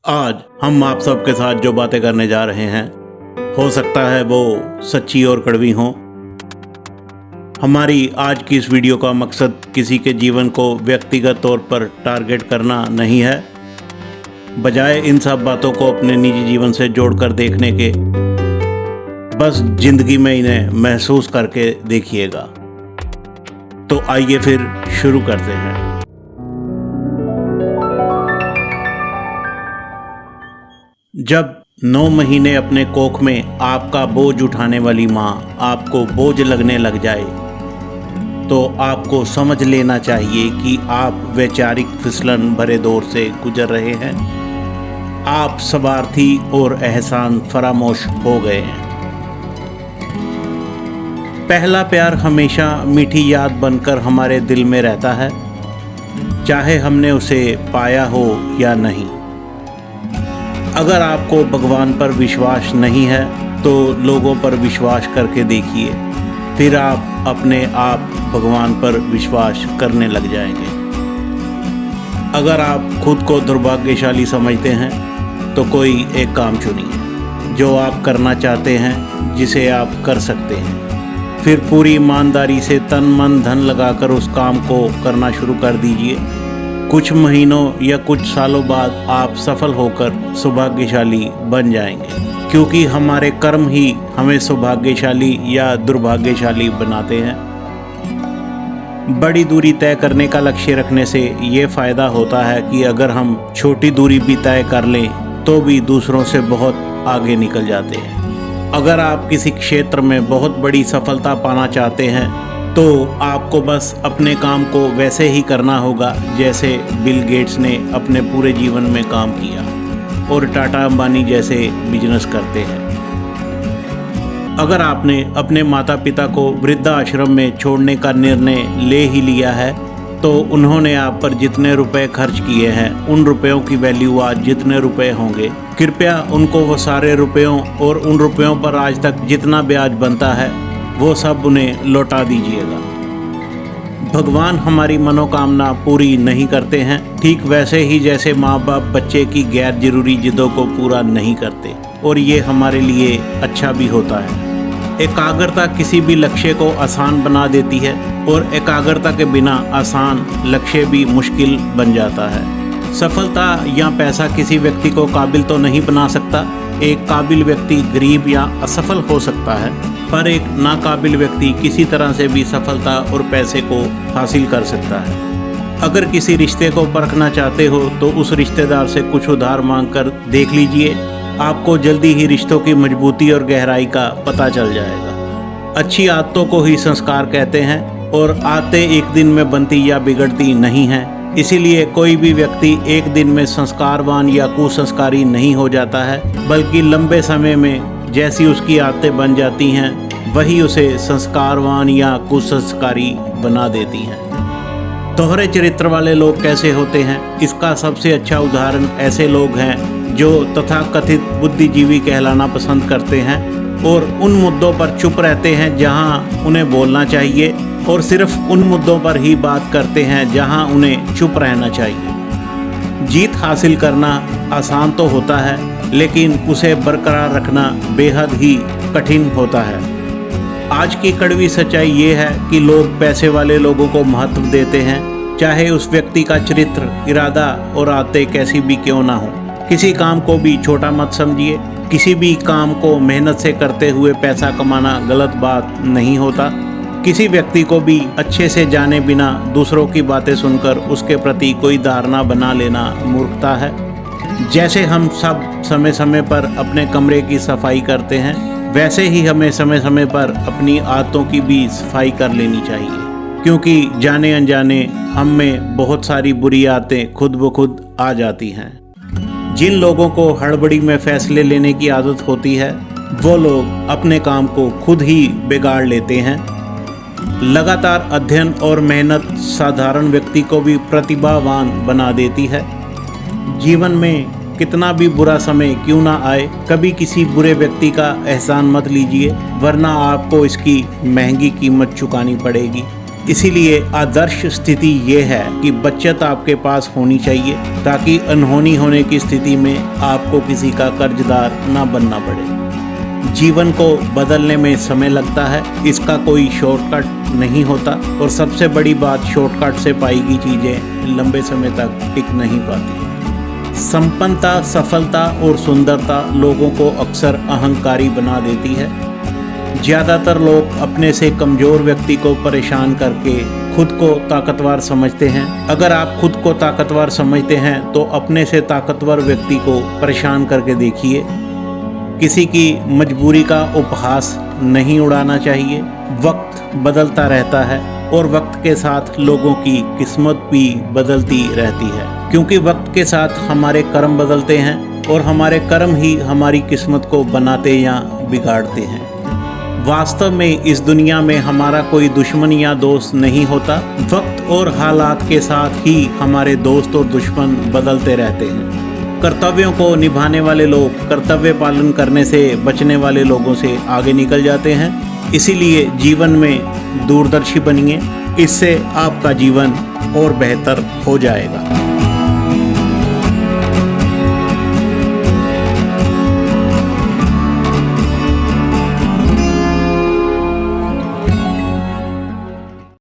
आज हम आप सबके साथ जो बातें करने जा रहे हैं हो सकता है वो सच्ची और कड़वी हों। हमारी आज की इस वीडियो का मकसद किसी के जीवन को व्यक्तिगत तौर पर टारगेट करना नहीं है, बजाय इन सब बातों को अपने निजी जीवन से जोड़कर देखने के बस जिंदगी में इन्हें महसूस करके देखिएगा। तो आइए फिर शुरू करते हैं। जब 9 महीने अपने कोख में आपका बोझ उठाने वाली माँ आपको बोझ लगने लग जाए तो आपको समझ लेना चाहिए कि आप वैचारिक फिसलन भरे दौर से गुजर रहे हैं। आप स्वार्थी और एहसान फरामोश हो गए हैं। पहला प्यार हमेशा मीठी याद बनकर हमारे दिल में रहता है, चाहे हमने उसे पाया हो या नहीं। अगर आपको भगवान पर विश्वास नहीं है तो लोगों पर विश्वास करके देखिए, फिर आप अपने आप भगवान पर विश्वास करने लग जाएंगे। अगर आप खुद को दुर्भाग्यशाली समझते हैं तो कोई एक काम चुनिए जो आप करना चाहते हैं, जिसे आप कर सकते हैं। फिर पूरी ईमानदारी से तन मन धन लगाकर उस काम को करना शुरू कर दीजिए। कुछ महीनों या कुछ सालों बाद आप सफल होकर सौभाग्यशाली बन जाएंगे, क्योंकि हमारे कर्म ही हमें सौभाग्यशाली या दुर्भाग्यशाली बनाते हैं। बड़ी दूरी तय करने का लक्ष्य रखने से ये फ़ायदा होता है कि अगर हम छोटी दूरी भी तय कर लें तो भी दूसरों से बहुत आगे निकल जाते हैं। अगर आप किसी क्षेत्र में बहुत बड़ी सफलता पाना चाहते हैं तो आपको बस अपने काम को वैसे ही करना होगा जैसे बिल गेट्स ने अपने पूरे जीवन में काम किया और टाटा अंबानी जैसे बिजनेस करते हैं। अगर आपने अपने माता पिता को वृद्धाश्रम में छोड़ने का निर्णय ले ही लिया है तो उन्होंने आप पर जितने रुपए खर्च किए हैं उन रुपयों की वैल्यू आज जितने रुपए होंगे, कृपया उनको वो सारे रुपयों और उन रुपयों पर आज तक जितना ब्याज बनता है वो सब उन्हें लौटा दीजिएगा। भगवान हमारी मनोकामना पूरी नहीं करते हैं, ठीक वैसे ही जैसे माँ बाप बच्चे की गैर जरूरी जिद्दों को पूरा नहीं करते, और ये हमारे लिए अच्छा भी होता है। एकाग्रता किसी भी लक्ष्य को आसान बना देती है और एकाग्रता के बिना आसान लक्ष्य भी मुश्किल बन जाता है। सफलता या पैसा किसी व्यक्ति को काबिल तो नहीं बना सकता। एक काबिल व्यक्ति गरीब या असफल हो सकता है, पर एक नाकाबिल व्यक्ति किसी तरह से भी सफलता और पैसे को हासिल कर सकता है। अगर किसी रिश्ते को परखना चाहते हो तो उस रिश्तेदार से कुछ उधार मांगकर देख लीजिए, आपको जल्दी ही रिश्तों की मजबूती और गहराई का पता चल जाएगा। अच्छी आदतों को ही संस्कार कहते हैं और आदतें एक दिन में बनती या बिगड़ती नहीं हैं। इसीलिए कोई भी व्यक्ति एक दिन में संस्कारवान या कुसंस्कारी नहीं हो जाता है, बल्कि लंबे समय में जैसी उसकी आदतें बन जाती हैं वही उसे संस्कारवान या कुसंस्कारी बना देती हैं। दोहरे चरित्र वाले लोग कैसे होते हैं, इसका सबसे अच्छा उदाहरण ऐसे लोग हैं जो तथाकथित बुद्धिजीवी कहलाना पसंद करते हैं और उन मुद्दों पर चुप रहते हैं जहां उन्हें बोलना चाहिए, और सिर्फ उन मुद्दों पर ही बात करते हैं जहां उन्हें चुप रहना चाहिए। जीत हासिल करना आसान तो होता है, लेकिन उसे बरकरार रखना बेहद ही कठिन होता है। आज की कड़वी सच्चाई ये है कि लोग पैसे वाले लोगों को महत्व देते हैं, चाहे उस व्यक्ति का चरित्र, इरादा और आदतें कैसी भी क्यों ना हो। किसी काम को भी छोटा मत समझिए। किसी भी काम को मेहनत से करते हुए पैसा कमाना गलत बात नहीं होता। किसी व्यक्ति को भी अच्छे से जाने बिना दूसरों की बातें सुनकर उसके प्रति कोई धारणा बना लेना मूर्खता है। जैसे हम सब समय समय पर अपने कमरे की सफाई करते हैं, वैसे ही हमें समय समय पर अपनी आदतों की भी सफाई कर लेनी चाहिए, क्योंकि जाने अनजाने हम में बहुत सारी बुरी आदतें खुद ब खुद आ जाती हैं। जिन लोगों को हड़बड़ी में फैसले लेने की आदत होती है वो लोग अपने काम को खुद ही बिगाड़ लेते हैं। लगातार अध्ययन और मेहनत साधारण व्यक्ति को भी प्रतिभावान बना देती है। जीवन में कितना भी बुरा समय क्यों ना आए, कभी किसी बुरे व्यक्ति का एहसान मत लीजिए, वरना आपको इसकी महंगी कीमत चुकानी पड़ेगी। इसीलिए आदर्श स्थिति ये है कि बचत आपके पास होनी चाहिए ताकि अनहोनी होने की स्थिति में आपको किसी का कर्जदार ना बनना पड़े। जीवन को बदलने में समय लगता है, इसका कोई शॉर्टकट नहीं होता और सबसे बड़ी बात, शॉर्टकट से पाई गई चीज़ें लंबे समय तक टिक नहीं पाती। संपन्नता, सफलता और सुंदरता लोगों को अक्सर अहंकारी बना देती है। ज़्यादातर लोग अपने से कमज़ोर व्यक्ति को परेशान करके खुद को ताकतवर समझते हैं। अगर आप खुद को ताकतवर समझते हैं तो अपने से ताकतवर व्यक्ति को परेशान करके देखिए। किसी की मजबूरी का उपहास नहीं उड़ाना चाहिए। वक्त बदलता रहता है और वक्त के साथ लोगों की किस्मत भी बदलती रहती है, क्योंकि वक्त के साथ हमारे कर्म बदलते हैं और हमारे कर्म ही हमारी किस्मत को बनाते या बिगाड़ते हैं। वास्तव में इस दुनिया में हमारा कोई दुश्मन या दोस्त नहीं होता। वक्त और हालात के साथ ही हमारे दोस्त और दुश्मन बदलते रहते हैं। कर्तव्यों को निभाने वाले लोग कर्तव्य पालन करने से बचने वाले लोगों से आगे निकल जाते हैं। इसीलिए जीवन में दूरदर्शी बनिए, इससे आपका जीवन और बेहतर हो जाएगा।